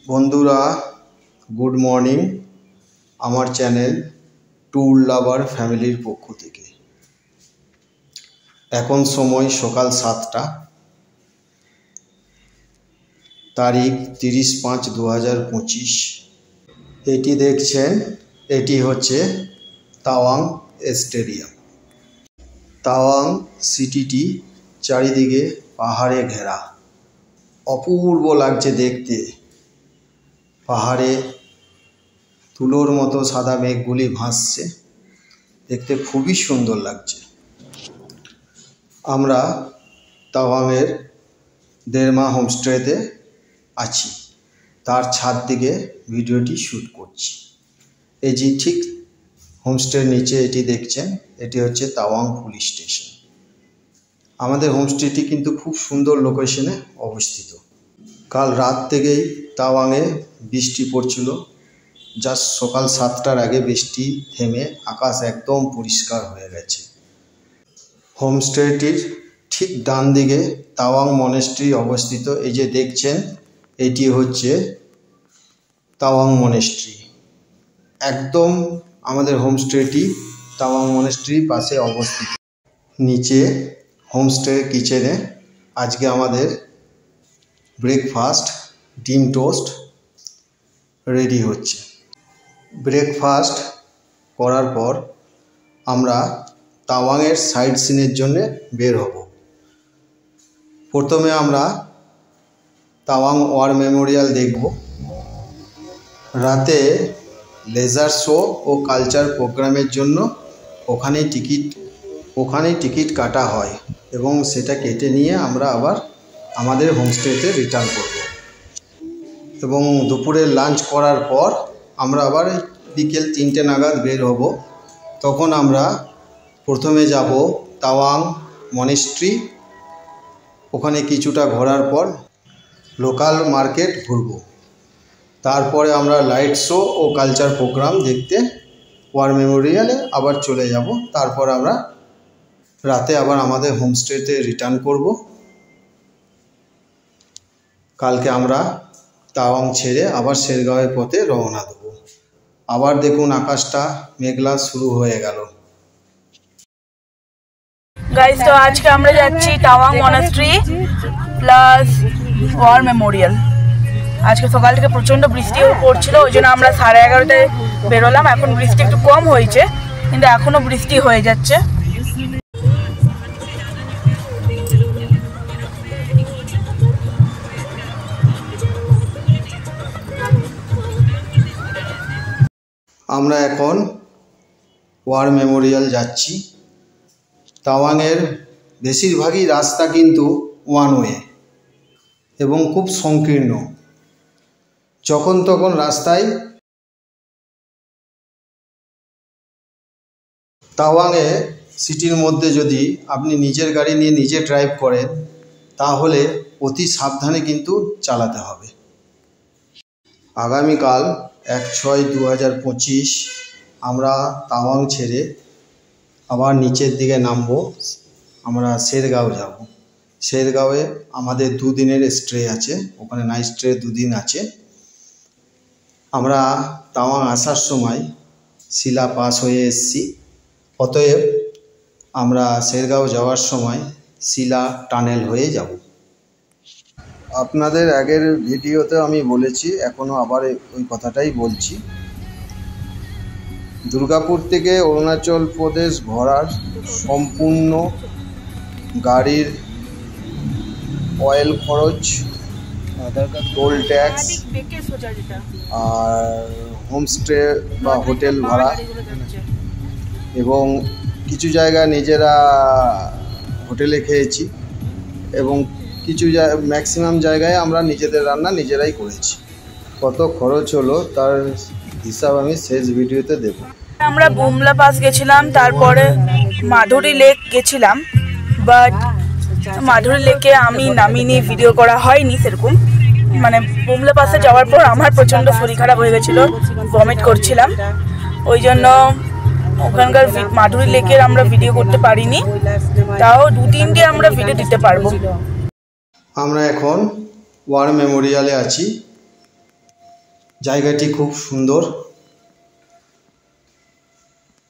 বন্ধুরা good morning আমার channel tour লাভার ফ্যামিলির পক্ষ থেকে। এখন সময় সকাল 7টা, তারিখ 30/5/2025। এটি দেখছেন, এটি হচ্ছে তাওয়াং স্টেডিয়াম। তাওয়াং সিটিটি চারিদিকে পাহাড়ে ঘেরা, অপূর্ব লাগছে দেখতে। পাহাড়ে তুলোর মতো সাদা মেঘগুলি ভাসছে, দেখতে খুবই সুন্দর লাগছে। আমরা তাওয়াংয়ের দেরমা হোমস্টেতে আছি, তার ছাদ থেকে ভিডিওটি শ্যুট করছি। এই যে ঠিক হোমস্টের নিচে এটি দেখছেন, এটি হচ্ছে তাওয়াং পুলিশ স্টেশন। আমাদের হোমস্টেটি কিন্তু খুব সুন্দর লোকেশনে অবস্থিত। কাল রাত থেকেই তাওয়াংয়ে বৃষ্টি পড়ছিল, জাস্ট সকাল 7টার আগে বৃষ্টি থেমে আকাশ একদম পরিষ্কার হয়ে গেছে। হোমস্টেটির ঠিক ডান দিকে তাওয়াং মনেস্ট্রি অবস্থিত। এই যে দেখছেন, এটি হচ্ছে তাওয়াং মনেস্ট্রি। একদম আমাদের হোমস্টেটি তাওয়াং মনেস্ট্রির পাশে অবস্থিত। নিচে হোমস্টে কিচেনে আজকে আমাদের ব্রেকফাস্ট ডিম টোস্ট রেডি হচ্ছে। ব্রেকফাস্ট করার পর আমরা তাওয়াংয়ের সাইট সিনের জন্য বের হব। প্রথমে আমরা তাওয়াং ওয়ার মেমোরিয়াল দেখব। রাতে লেজার শো ও কালচার প্রোগ্রামের জন্য ওখানেই টিকিট কাটা হয় এবং সেটা কেটে নিয়ে আমরা আবার আমাদের হোমস্টেতে রিটার্ন করব। এবং দুপুরে লাঞ্চ করার পর আমরা আবার বিকেল 3টে নাগাদ বের হব। তখন আমরা প্রথমে যাব তাওয়াং মনেস্ট্রি, ওখানে কিছুটা ঘোরার পর লোকাল মার্কেট ঘুরব। তারপরে আমরা লাইট শো ও কালচার প্রোগ্রাম দেখতে ওয়ার মেমোরিয়ালে আবার চলে যাব। তারপর আমরা রাতে আবার আমাদের হোমস্টেতে রিটার্ন করব। কালকে আমরা তাওয়াং ছেড়ে আবার শেরগাঁওয়ের পথে রওনা দেব। আবার দেখুন আকাশটা মেঘলা শুরু হয়ে গেল। গাইস, তো আজকে আমরা যাচ্ছি Tawang monastery plus war memorial. আজকে সকাল থেকে প্রচণ্ড বৃষ্টি পড়ছিল, ওই জন্য আমরা 11:30টায় বেরোলাম। এখন বৃষ্টি একটু কম হয়েছে, কিন্তু এখনও বৃষ্টি হয়ে যাচ্ছে। আমরা এখন ওয়ার মেমোরিয়াল যাচ্ছি। তাওয়াংয়ের বেশিরভাগই রাস্তা কিন্তু ওয়ান ওয়ে এবং খুব সংকীর্ণ। যখন তখন রাস্তায় তাওয়াংয়ে সিটির মধ্যে যদি আপনি নিজের গাড়ি নিয়ে নিজে ড্রাইভ করেন, তাহলে অতি সাবধানে কিন্তু চালাতে হবে। আগামীকাল 1/6/2025 আমরা তাওয়াং ছেড়ে আবার নিচের দিকে নামবো। আমরা শেরগাঁও যাব। শেরগাঁওয়ে আমাদের 2 দিনের স্টে আছে, ওখানে নাইট স্টে 2 দিন আছে। আমরা তাওয়াং আসার সময় শিলা পাস হয়ে এসেছি, অতএব আমরা শেরগাঁও যাওয়ার সময় শিলা টানেল হয়ে যাব। আপনাদের আগের ভিডিওতে আমি বলেছি, এখনও আবার ওই কথাটাই বলছি। দুর্গাপুর থেকে অরুণাচল প্রদেশ ঘোরার সম্পূর্ণ গাড়ির অয়েল খরচ, টোল ট্যাক্স আর হোমস্টে বা হোটেল ভাড়া, এবং কিছু জায়গায় নিজেরা হোটেলে খেয়েছি এবং কিছু ম্যাক্সিমাম জায়গায় আমরা নিজেদের রান্না নিজেরাই করেছি। কত খরচ হলো তার হিসাব আমি শেষ ভিডিওতে দেব। আমরা বুমলা পাস গেছিলাম, তারপরে মাধুরী লেক গেছিলাম, বাট মাধুরী লেকে আমি নামিনি, ভিডিও করা হয়নি সেরকম। মানে বুমলা পাসে যাওয়ার পর আমার প্রচণ্ড শরীর খারাপ হয়ে গেছিলো, ভমিট করছিলাম, ওই জন্য ওখানকার মাধুরী লেকের আমরা ভিডিও করতে পারিনি। তাও 2-3টে আমরা ভিডিও দিতে পারবো। আমরা এখন ওয়ার মেমোরিয়ালে আছি। জায়গাটি খুব সুন্দর,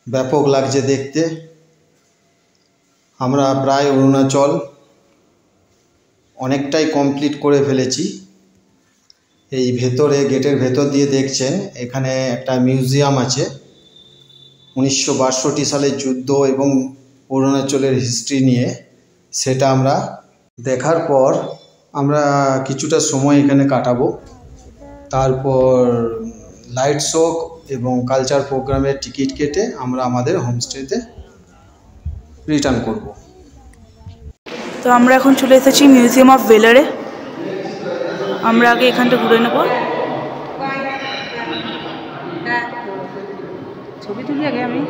ব্যাপক লাগছে দেখতে। আমরা প্রায় অরুণাচল অনেকটাই কমপ্লিট করে ফেলেছি। এই ভেতরে গেটের ভেতর দিয়ে দেখছেন এখানে একটা মিউজিয়াম আছে, 1962 সালের যুদ্ধ এবং অরুণাচলের হিস্ট্রি নিয়ে। সেটা আমরা দেখার পর আমরা কিছুটা সময় এখানে কাটাবো। তারপর লাইট শো এবং কালচার প্রোগ্রামের টিকিট কেটে আমরা আমাদের হোমস্টেতে রিটার্ন করব। তো আমরা এখন চলে এসেছি মিউজিয়াম অফ ভেলোরে। আমরা আগে এখানটা ঘুরে নেব। ছবি তুলি আগে আমি।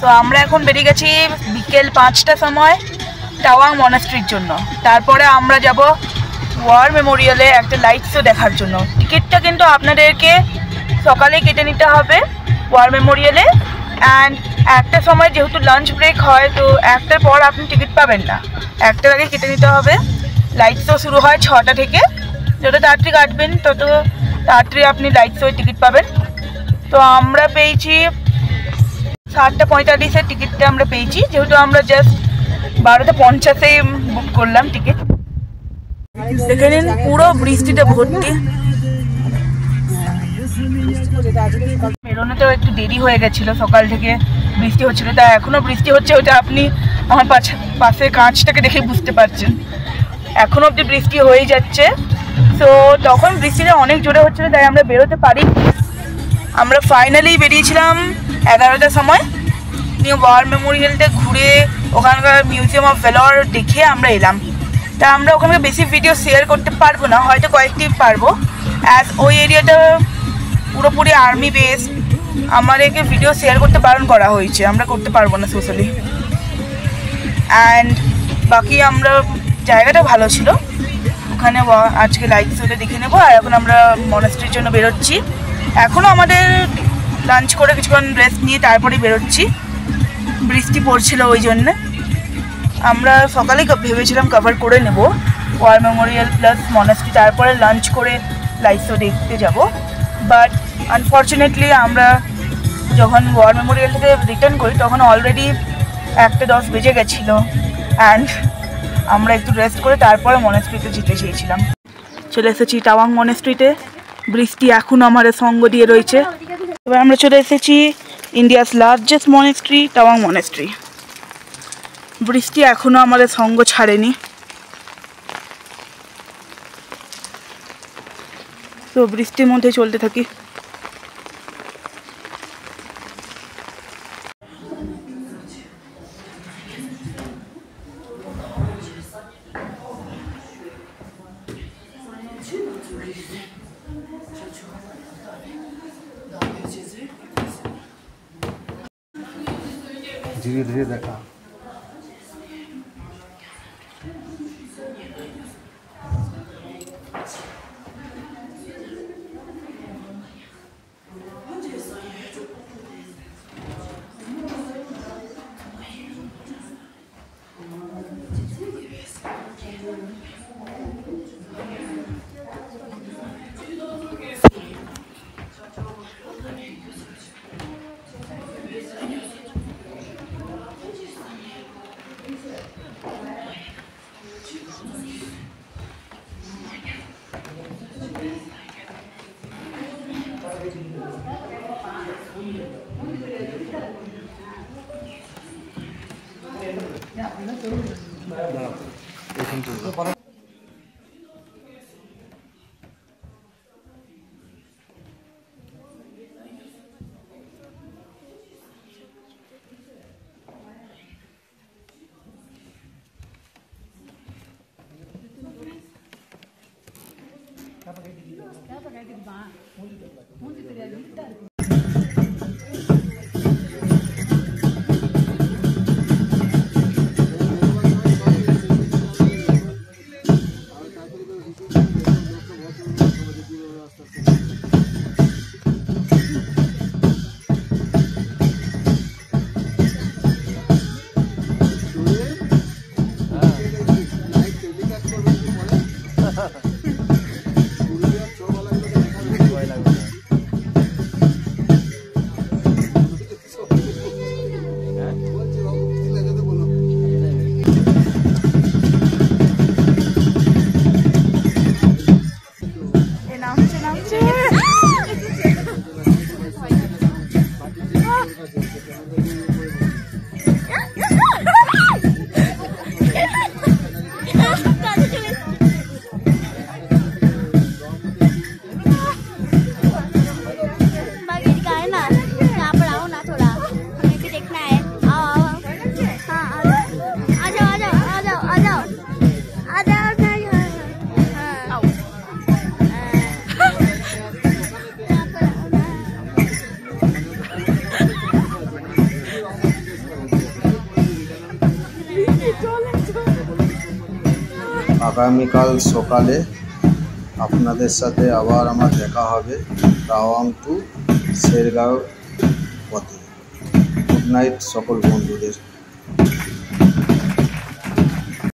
তো আমরা এখন বেরিয়ে গেছি বিকেল 5টার সময় টাওয়াং মনাস্ট্রির জন্য। তারপরে আমরা যাব ওয়ার মেমোরিয়ালে একটা লাইট শো দেখার জন্য। টিকিটটা কিন্তু আপনাদেরকে সকালে কেটে নিতে হবে ওয়ার মেমোরিয়ালে। অ্যান্ড একটার সময় যেহেতু লাঞ্চ ব্রেক হয়, তো একটার পর আপনি টিকিট পাবেন না, একটার আগে কেটে নিতে হবে। লাইট শো শুরু হয় 6টা থেকে। যত তাড়াতাড়ি কাটবেন তত তাড়াতাড়ি আপনি লাইট শোয় টিকিট পাবেন। তো আমরা পেয়েছি 7:45-এর টিকিটটা আমরা পেয়েছি, যেহেতু আমরা জাস্ট 12:50-এ বুক করলাম টিকিট। দেখে নিন পুরো বৃষ্টিতে ভর্তি। বেরোনোতেও একটু দেরি হয়ে গেছিলো, সকাল থেকে বৃষ্টি হচ্ছিল, তা এখনও বৃষ্টি হচ্ছে। ওটা আপনি আমার পাশে কাঁচটাকে দেখে বুঝতে পারছেন, এখনও অবধি বৃষ্টি হয়েই যাচ্ছে। তো তখন বৃষ্টিটা অনেক জোরে হচ্ছিলো, তাই আমরা বেরোতে পারি। আমরা ফাইনালি বেরিয়েছিলাম 11টার সময়। নিউ ওয়ার মেমোরিয়ালটা ঘুরে ওখানকার মিউজিয়াম অফ ভেলোর দেখে আমরা এলাম। তা আমরা ওখানে বেশি ভিডিও শেয়ার করতে পারবো না, হয়তো কয়েকটি পারবো, অ্যাজ ওই এরিয়াটা পুরোপুরি আর্মি বেস। আমাদেরকে ভিডিও শেয়ার করতে বারণ করা হয়েছে, আমরা করতে পারবো না সোশ্যালি। অ্যান্ড বাকি আমরা জায়গাটা ভালো ছিল, ওখানে আজকে লাইট শোটা দেখে নেবো। আর এখন আমরা মনাস্ট্রির জন্য বেরোচ্ছি। এখনও আমাদের লাঞ্চ করে কিছুক্ষণ রেস্ট নিয়ে তারপরেই বেরোচ্ছি। বৃষ্টি পড়ছিল ওই জন্যে। আমরা সকালেই ভেবেছিলাম কভার করে নেব ওয়ার মেমোরিয়াল প্লাস মনাস্ট্রি, তারপরে লাঞ্চ করে লাইট শো দেখতে যাব। বাট আনফর্চুনেটলি আমরা যখন ওয়ার মেমোরিয়াল থেকে রিটার্ন করি তখন অলরেডি 1:10 বেজে গেছিলো। অ্যান্ড আমরা একটু রেস্ট করে তারপরে মনাস্ট্রিতে যেতে চেয়েছিলাম। চলে এসেছি টাওয়াং মনাস্ট্রিতে। বৃষ্টি এখনও আমাদের সঙ্গ দিয়ে রয়েছে। এবার আমরা চলে এসেছি India's largest monastery, Tawang monastery. বৃষ্টি এখনও আমাদের সঙ্গ ছাড়েনি। তো বৃষ্টির মধ্যে চলতে থাকি। ধীরে ধীরে দেখা। আগামীকাল সকালে আপনাদের সাথে আবার আমার দেখা হবে টাওয়াং টু শেরগাঁও পথে। গুড নাইট সকল বন্ধুদের।